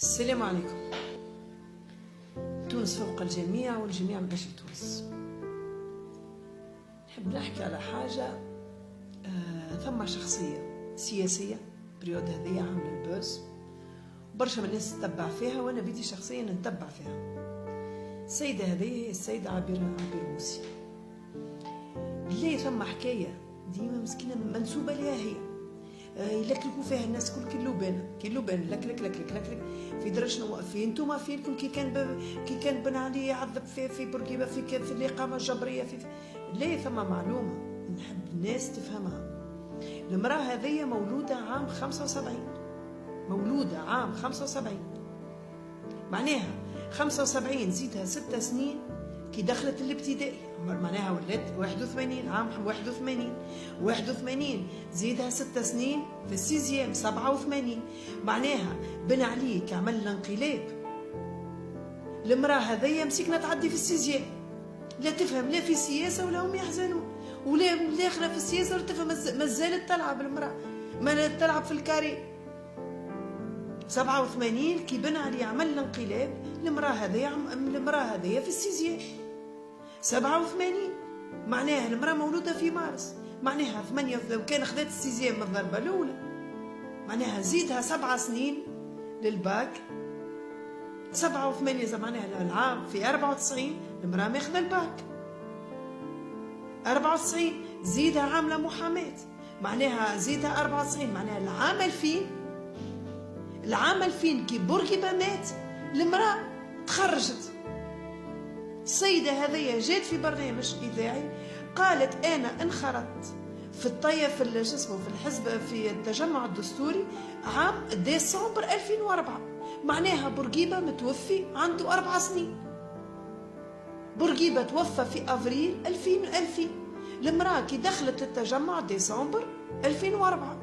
السلام عليكم. تونس فوق الجميع والجميع من أجل تونس. نحب نحكي على حاجة. ثم شخصية سياسية بريود هذه عاملة البوز، برشا من الناس تتبع فيها، وأنا بدي شخصيا نتبع فيها. السيدة هذه هي السيدة عبير موسي. بالله ثم حكاية ديما مسكينة منسوبة لها هي، يلكلكوا فيها الناس كل كيلوبان لك لك لك لك لك في درجنا واقفين. انتوما فينكم كي كان بن علي يعذب في بورقيبه في الاقامه الجبريه لا ثم معلومه نحب الناس تفهمها. المراه هذه مولوده عام 75، معناها 75 زيدها 6 سنين كي دخلت الابتدائي، معناها ولات 81 عام 81 زيدها 6 سنين في السيزيام 87، معناها بن علي كي عمل الانقلاب المراه هذيا مسكنا تعدي في السيزيام، لا تفهم لا في السياسه ولا هم يحزنون، ولا الاخرى في السياسه ولا تفهم ما زالت تلعب المراه، ما تلعب في الكاري. 87 كي بن علي عمل الانقلاب المراه هذيا في السيزيام 87، معناها المراه مولوده في مارس، معناها 8 لو كان خذت السيزيام من الضربه الاولى معناها زيدها 7 سنين للباك. 87 معناها العام في 94 المراه ماخذه الباك، 94 زيدها عامله محاماه، معناها زيدها 94 معناها العام 2000 كي بورقيبه مات المراه تخرجت. السيدة هذيا جات في برنامج إذاعي قالت أنا انخرطت في الطية في الحزب في التجمع الدستوري عام ديسمبر 2004، معناها بورقيبة متوفي عنده 4 سنين. بورقيبة توفى في أفريل 2000. المرأة كي دخلت للتجمع ديسمبر 2004،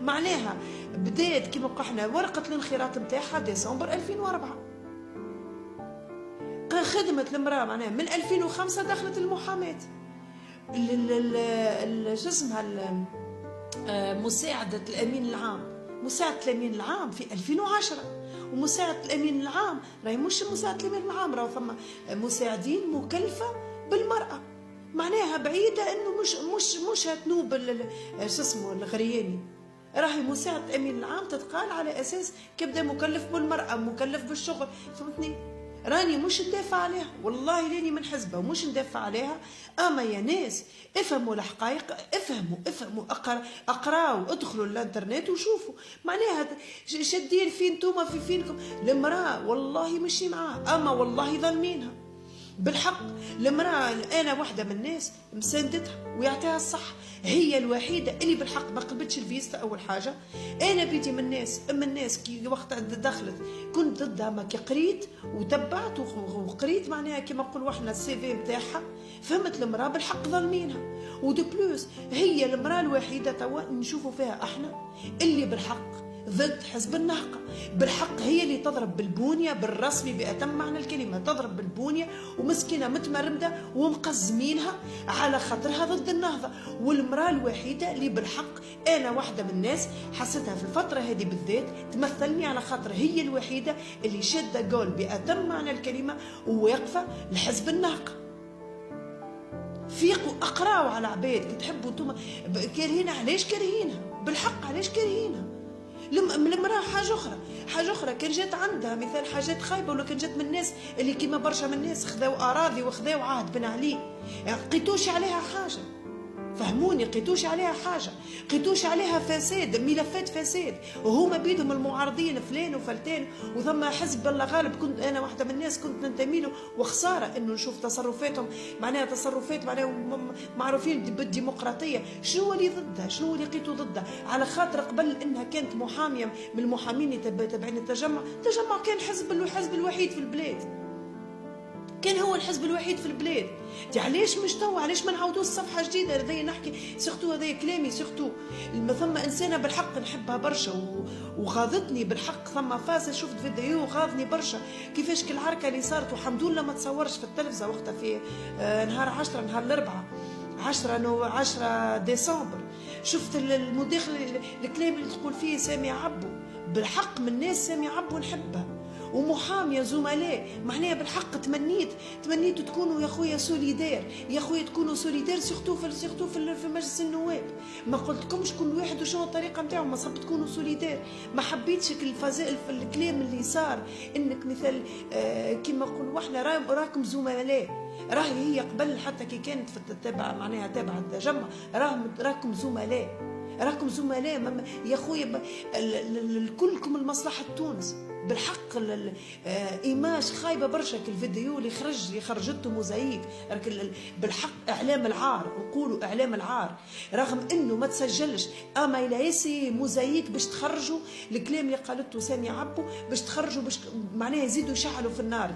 معناها بدات كما قحنا ورقة الانخراط متاعها ديسمبر 2004. خدمت المرأة معناها من 2005 دخلت المحاماة. شو اسمها مساعدة الأمين العام في 2010، ومساعدة الأمين العام راهي مش مساعدة الأمين العام، راهو ثم مساعدين مكلفة بالمرأة، معناها بعيدة إنه مش هتنوب شو اسمه الغرياني، راهي مساعدة الأمين العام تتقال على أساس كبدا مكلف بالمرأة مكلف بالشغل، فهمتني؟ راني مش ندافع عليها، والله لاني من حزبها ومش ندافع عليها، اما يا ناس افهموا الحقائق، افهموا اقراوا ادخلوا الانترنت وشوفوا، معناها شادين فين نتوما في فينكم. المراه والله مشي معاها، اما والله ظالمينها بالحق. المراه انا واحده من الناس مساندتها ويعطيها الصح، هي الوحيده اللي بالحق ما قلبتش الفيزا. اول حاجه انا بيتي من الناس كي وقت دخلت كنت ضدها، ما كي قريت وتبعت وقريت معناها كما نقول وحنا السي في نتاعها، فهمت المراه بالحق ظالمينها. ودو بلوس هي المراه الوحيده توا نشوفوا فيها احنا اللي بالحق ضد حزب النهضة، بالحق هي اللي تضرب بالبونية بالرسمي بأتم معنى الكلمة، تضرب بالبونية ومسكينة متمردة ومقزمينها على خاطرها ضد النهضة. والمرأة الوحيدة اللي بالحق أنا واحدة من الناس حسيتها في الفترة هذه بالذات تمثلني، على خاطر هي الوحيدة اللي شادة قول بأتم معنى الكلمة وواقفة لحزب النهضة. فيقوا اقراوا على عباد كي تحبوا انتم كارهينها، علاش كارهينها بالحق، علاش كارهينها؟ المراه حاجه اخرى كان جات عندها مثال حاجات خايبه، ولا كان جات من الناس اللي كيما برشا من الناس خذاو اراضي وخذاو عهد بن علي، يعني قيتوش عليها حاجه، فهموني، قيتوش عليها حاجه، قيتوش عليها فساد، ملفات فساد، وهما بيدهم المعارضين فلان وفلتان، وثم حزب الله غالب كنت انا واحده من الناس كنت ننتمي له، وخساره انه نشوف تصرفاتهم، معناها تصرفات معناها معروفين بالديمقراطيه. شنو اللي ضدها؟ شنو اللي لقيتوا ضدها؟ على خاطر قبل انها كانت محاميه من المحامين تبعين التجمع كان الحزب الوحيد في البلاد، كان هو الحزب الوحيد في البلاد. علاش مش توا؟ علاش ما نعاودوش صفحه جديده؟ هذايا نحكي سيرتو، هذايا كلامي سيرتو. ثم انسانه بالحق نحبها برشا وغاضتني بالحق، ثم فاز شفت فيديو غاضني برشا كيفاش العركه اللي صارت، والحمد لله ما تصورش في التلفزه وقتها في نهار 10 نهار الاربعاء 10 ديسمبر، شفت المداخل الكلام اللي تقول فيه سامي عبو بالحق من ناس سامي عبو نحبها ومحاميه زملاء، معناها بالحق تمنيت تكونوا يا خويا سوليدير، يا خويا تكونوا سوليدير سيرتو في مجلس النواب. ما قلتلكمش كل واحد وشنو الطريقه نتاعو، ما صب تكونوا سوليدير. ما حبيتش الفزائل في الكلام اللي صار، انك مثل كيما نقولوا احنا راكم زملاء. راهي هي قبل حتى كي كانت في التابعه معناها تابعه التجمع، راكم زملاء، راكم زملاء يا خويا. كلكم لمصلحه تونس بالحق. ايماج خايبه برشا الفيديو اللي خرجته موزايك بالحق اعلام العار، نقولوا اعلام العار، رغم انه ما تسجلش. اما الى ياسي موزايك باش تخرجوا الكلام اللي قالته سامي عبو، باش تخرجوا باش معناها يزيدوا يشعلوا في النار.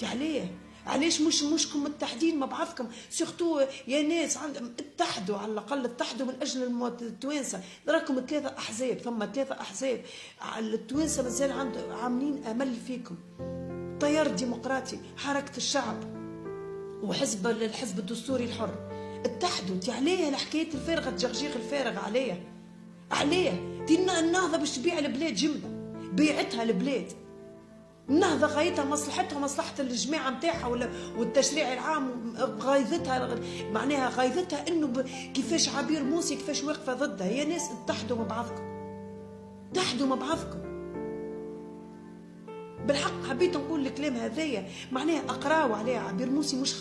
عليه علاش مشكم متحدين مع بعضكم؟ سورتو يا ناس اتحدوا، على الاقل اتحدوا من اجل التوانسه. راكم ثلاثه احزاب، التوانسه مازال عاملين امل فيكم. التيار الديمقراطي، حركه الشعب، الحزب الدستوري الحر، اتحدوا. عليه الحكايه الفارغه الجغجيغ الفارغ عليه دينا النهضه باش تبيع البلاد جمله، بيعتها البلاد. النهضة غايتها مصلحتها ومصلحة الجماعة نتاعها والتشريع العام، غايتها معناها غايتها انه كيفاش عبير موسي كيفاش واقفة ضدها. يا ناس اتحدوا مع بعضكم، بالحق حبيت نقول الكلام هذايا معناها اقراو عليها. عبير موسي مش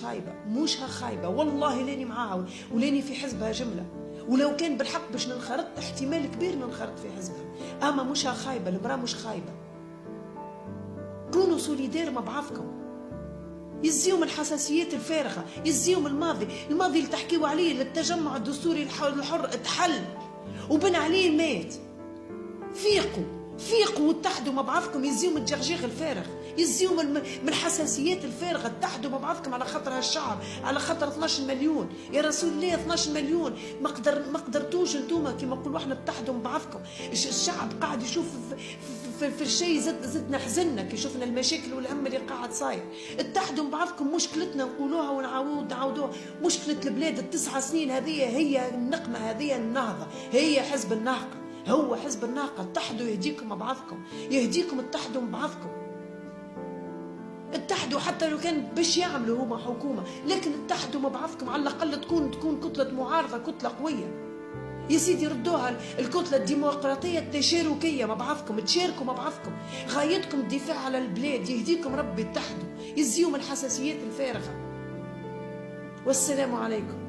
خايبة والله، لاني معاها ولاني في حزبها جملة، ولو كان بالحق باش ننخرط احتمال كبير ننخرط في حزبها. اما مش خايبة، المرأة مش خايبة. كونوا سوليدير مع بعضكم، يزيهم الحساسيات الفارغه، يزيهم الماضي اللي تحكيوا عليه. للتجمع الدستوري الحر اتحل وبن عليه مات. فيقوا واتحدوا مع بعضكم، يزيهم الجغجيغ الفارغ، يزيهم من الحساسيات الفارغه. اتحدوا مع بعضكم على خاطر هالشعب، على خاطر 12 مليون يا رسول الله. 12 مليون ما قدرتوش انتوما كيما نقولوا احنا اتحدوا مع بعضكم. الشعب قاعد يشوف في الشيء زدنا حزننا كي شفنا المشاكل والهم اللي قاعد صاير. اتحدوا مع بعضكم. مشكلتنا نقولوها ونعاودوها، مشكله البلاد ال9 سنين هذه هي النقمه، هذه النهضه، هي حزب الناقه، هو حزب الناقه. اتحدوا يهديكم مع بعضكم، يهديكم. اتحدوا مع بعضكم، اتحدوا حتى لو كان باش يعملوا هما حكومه، لكن اتحدوا مع بعضكم على الاقل تكون كتله معارضه، كتله قويه. يا سيدي ردوها الكتله الديمقراطيه التشاركيه مع بعضكم، تشاركوا مع بعضكم. غايتكم الدفاع على البلاد، يهديكم ربي. اتحدوا، يزيهم الحساسيات الفارغه. والسلام عليكم.